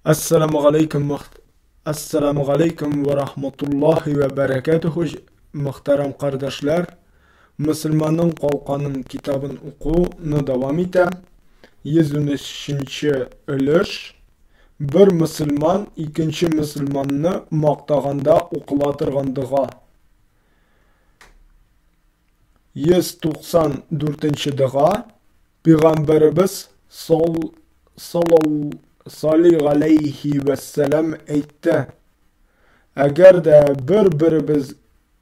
Esselamu Aleyküm ve Rahmetullahi ve Berekatuhu. Muhterem kardeşler, Müslümanın Kalkanın kitabın okuyunu devam etem. 113. ülüş. Bir Müslüman ikinci Müslümanını maqtaganda okulatırgandığa. 194. dığa. Peygamberimiz sallallahu aleyhi ve sellem aytdi: Eğer de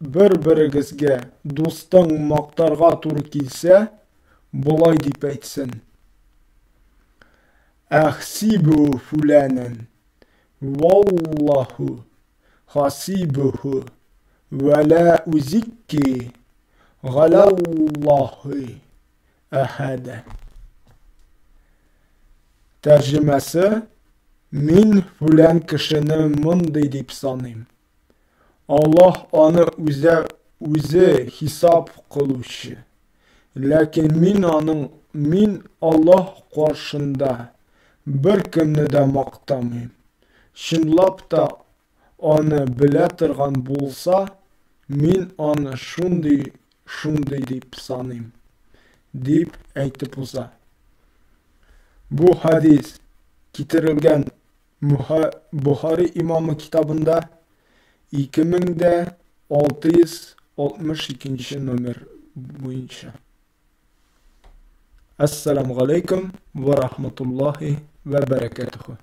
bir-biringizge dostun maqtarga to'g'ri kelsa, bulay deb aytsin: Ahsibu fulanan vallahu hasibuhu ve la uzikki galallahi ahada. Tercümesi: Min filan kişini munday deb sanayım. Allah onu o'zi hisob qiluvchi. Lakin min Allah qarshında bir kimni de maqtamayım. Shunlab da onu bila turgan bo'lsa, men onu shunday deb sanayım deb aytib o'za. Bu hadis keltirilgan Buxoriy imomı kitabında 2662 nomer bo'yicha. Assalamu alaykum ve rahmetullahi ve berekatuhu.